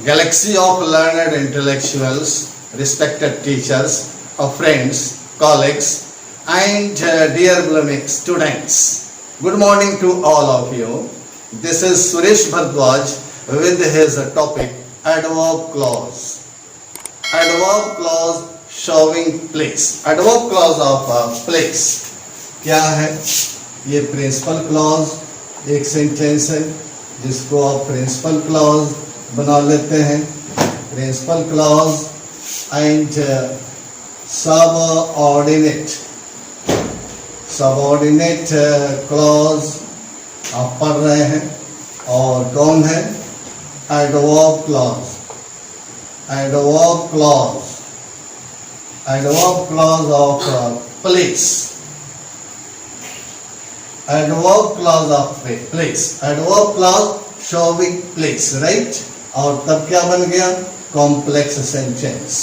Galaxy of learned intellectuals, respected teachers, friends, colleagues, and dear blooming students. Good morning to all of you. This is Suresh Bhardwaj with his topic adverb clause. Adverb clause showing place. Adverb clause of place क्या है? ये principal clause एक sentence है जिसको आप principal clause बना लेते हैं. Principal clause and subordinate clause आप पढ़ रहे हैं. और कौन है? Adverb clause. Adverb clause of place. Adverb clause of place. Adverb clause showing place, right? और तब क्या बन गया? Complex sentence.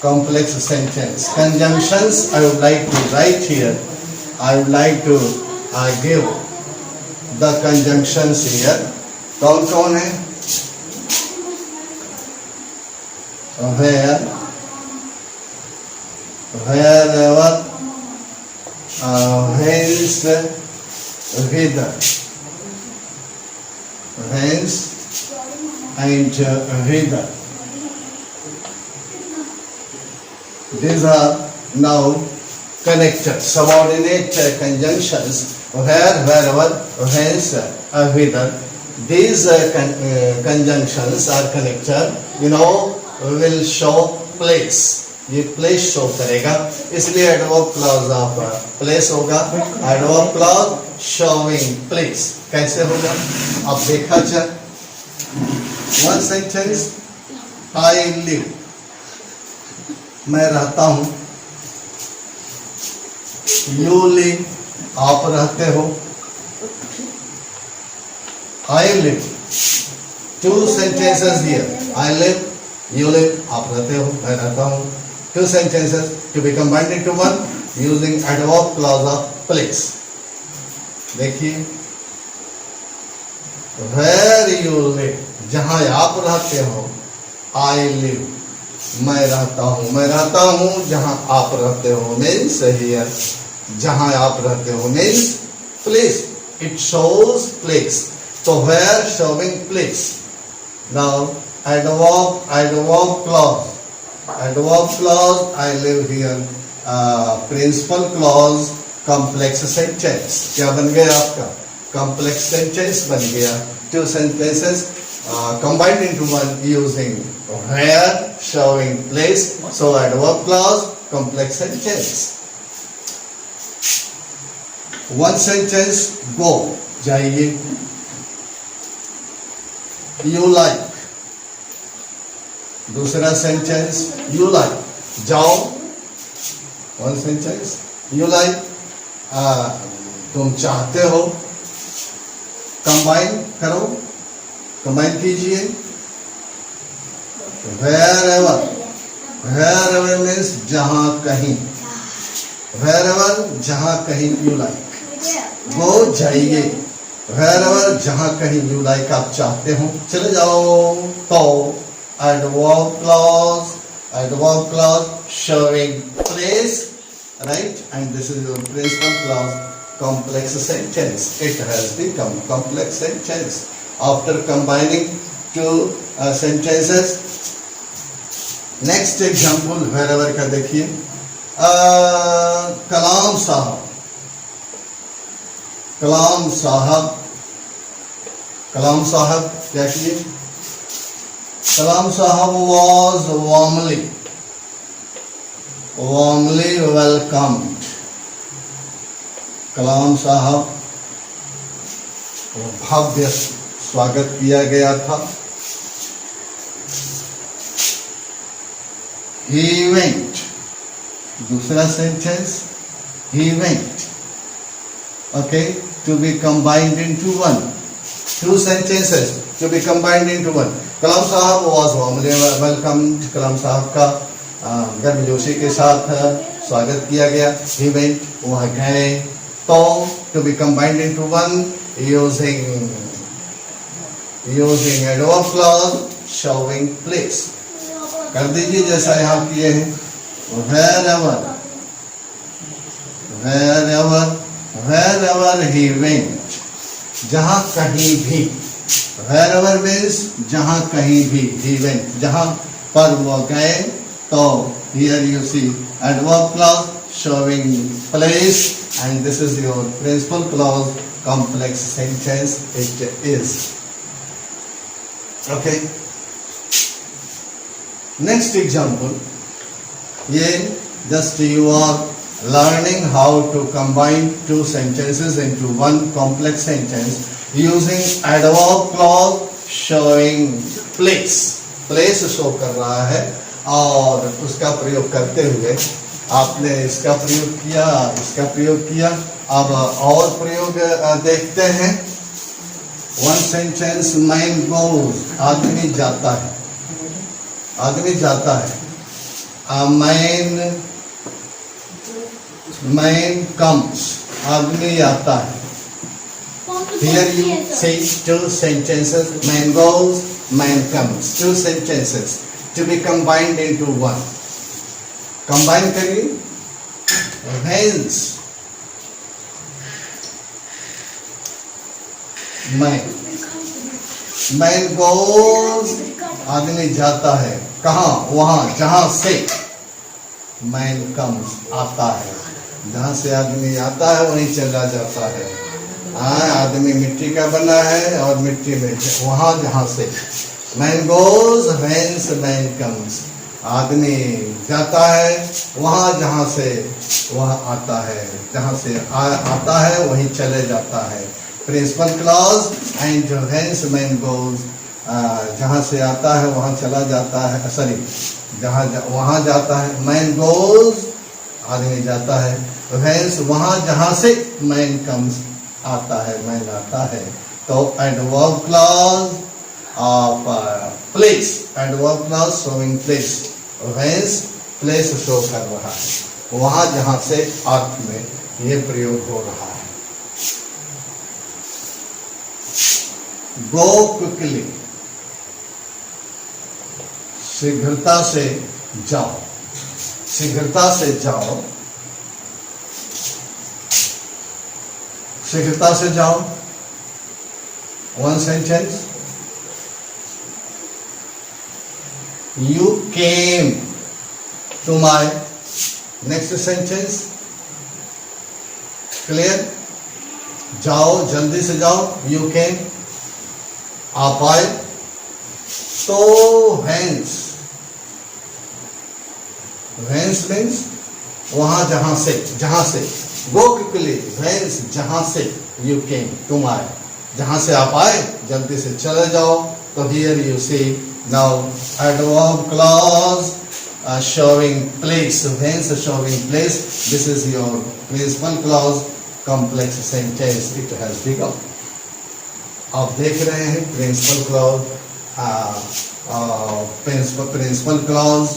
Complex sentence. Conjunctions I would like to write here. I would like to give the conjunctions here. कौन कौन है? Wherever, hence, whither, hence and whither. These are now connected subordinate conjunctions. Where, wherever, hence, whither. These conjunctions are connected. Will show place. ये place show करेगा, इसलिए adverb clause of place होगा. Adverb clause showing place कैसे होगा अब देखा जाए. One sentence, I live, मैं रहता हूं. यू लिव, आप रहते हो. I live. Two sentences here. I live, you live, आप रहते हो, मैं रहता हूं. Two sentences to be combined into one using adverb clause of place. देखिए, where you live, जहां आप रहते हो. I live, मैं रहता हूं. मैं रहता हूं जहां आप रहते हो means here. जहां आप रहते हो means place. It shows place. So where showing place. Now adverb clause. Adverb clause, I live here. Principal clause, complex sentence. क्या बन गया आपका? Complex sentence बन गया. Two sentences combined into one using where showing place. So adverb clause, complex sentence. One sentence, go, जाइए. You like. दूसरा sentence, you like, जाओ. One sentence, you like, तुम चाहते हो. कंबाइन करो, कंबाइन कीजिए. wherever, wherever मीन्स जहां कहीं. wherever जहां कहीं यू लाइक. वो जाइए. wherever जहां कहीं यू लाइक आप चाहते हो, चले जाओ. तो adverb clause showing place, right? And this is your principal clause, complex sentence. It has become complex sentence after combining two sentences. Next example, wherever का देखिए. कलाम साहब. कलाम साहब, कलाम साहब क्या किए? Kalam Sahab was warmly welcomed. कलाम साहब भव्य स्वागत किया गया था. He went. दूसरा sentence, he went. Okay, to be combined into one. Two sentences to be combined into one. कलाम साहब was warmly welcomed. कलाम साहब का गर्मजोशी के साथ स्वागत किया गया. He went, वह गए. तो to be combined into one using using adverb clause showing place. कर दीजिए जैसा यहाँ किए हैं. Wherever, wherever, wherever he went, जहाँ कहीं भी. Wherever means जहाँ कहीं भी. He went, जहाँ पर वो गए. तो here you see adverb clause showing place, and this is your principal clause complex sentence. It is okay. Next example, ये just you are learning how to combine two sentences into one complex sentence using adverb clause showing place. Place show कर रहा है और उसका प्रयोग करते हुए आपने इसका प्रयोग किया, इसका प्रयोग किया. अब और प्रयोग देखते हैं. वन सेंटेंस, मैन गोज, आदमी जाता है, आदमी जाता है. मैन कम्स, आदमी आता है. Here you see two sentences, man goes, man comes. Two sentences to be combined into one. Combine करिए. Hence, man goes, आदमी जाता है. कहाँ? वहाँ जहाँ से. Man comes, आता है. जहाँ से आदमी आता है वहीं चला जाता है. आदमी मिट्टी का बना है और मिट्टी में वहाँ जहाँ से. Man goes, hence man comes. आदमी जाता है वहाँ जहाँ से वह आता है. जहाँ से आता है वहीं चले जाता है. प्रिंसिपल क्लॉज एंड जो hence man goes, जहाँ से आता है वहाँ चला जाता है. सॉरी, वहाँ जाता है. Man goes, आदमी जाता है. hence वहाँ जहाँ से man comes, आता है, man आता है. तो adverb clause of place, adverb clause showing place. hence place show कर रहा है, वहाँ जहाँ से अर्थ में ये प्रयोग हो रहा है. Go quickly, शीघ्रता से जाओ, शीघ्रता से जाओ, शीघ्रता से जाओ. One sentence. You came to my. Next sentence. Clear? जाओ, जल्दी से जाओ. You came. आप आए. तो hence. Hence means वहां जहां से, जहां से. Go quickly. Hence जहां से. You came. तुम आए. जहां से आप आए जल्दी से चले जाओ. तो here you see now adverb clause showing place. Hence showing place. This is your principal clause complex sentence. It has become. आप देख रहे हैं principal clause, principal clause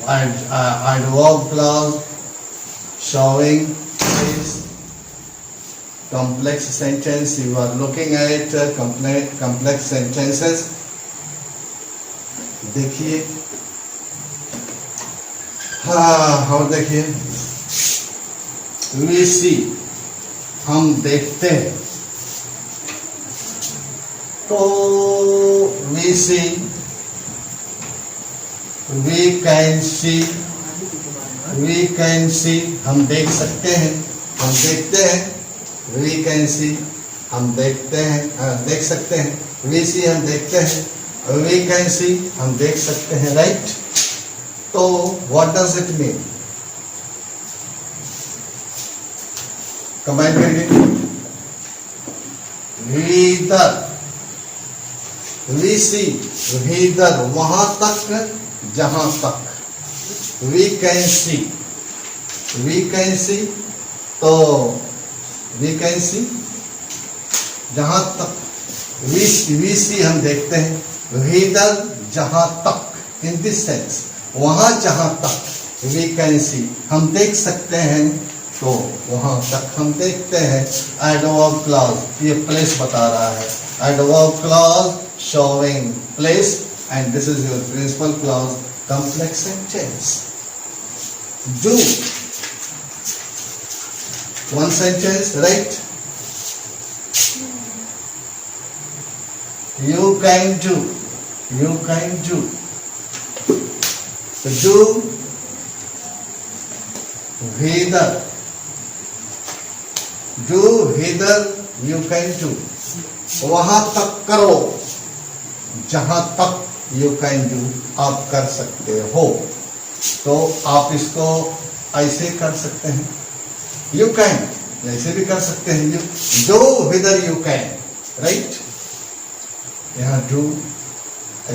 and adverb clause showing place. Complex sentence, you are looking at complex sentences. देखिए, हाँ देखिए. We see, हम देखते हैं. तो we see, we can see, we can see, हम देख सकते हैं, हम देखते हैं. We can see, हम देखते हैं, देख सकते हैं. We see, हम देखते हैं. We can see, हम देख सकते हैं. Right? तो what does it mean? Combine करिए. Whither, we see, whither, वहां तक, जहां तक. We can see, we can see, तो we can see, जहां तक. we see, हम देखते हैं. whither, जहां तक. in this sense, वहां जहां तक. we can see, हम देख सकते हैं. तो वहां तक हम देखते हैं. adverb clause, ये place बता रहा है. adverb clause showing place, and this is your principal clause, complex sentence. Do. One sentence, right? You can do. You can do. Do whether. Do whether you can do. वहां तक करो जहां तक you can do आप कर सकते हो. तो आप इसको ऐसे कर सकते हैं, you can, ऐसे भी कर सकते हैं, do whether you can, right? यहाँ do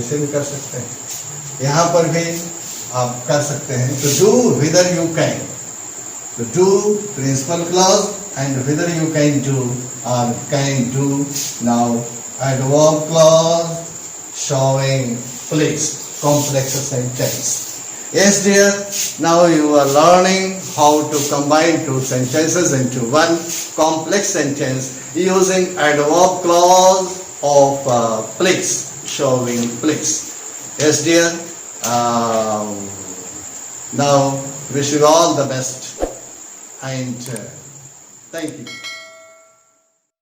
ऐसे भी कर सकते हैं, यहाँ पर भी आप कर सकते हैं. तो do whether you can, तो do principal clause and whether you can do or can do. Now adverb clause showing place, complex sentence. Yes dear, now you are learning how to combine two sentences into one complex sentence using adverb clause of place, showing place. Yes dear, now wish you all the best and thank you.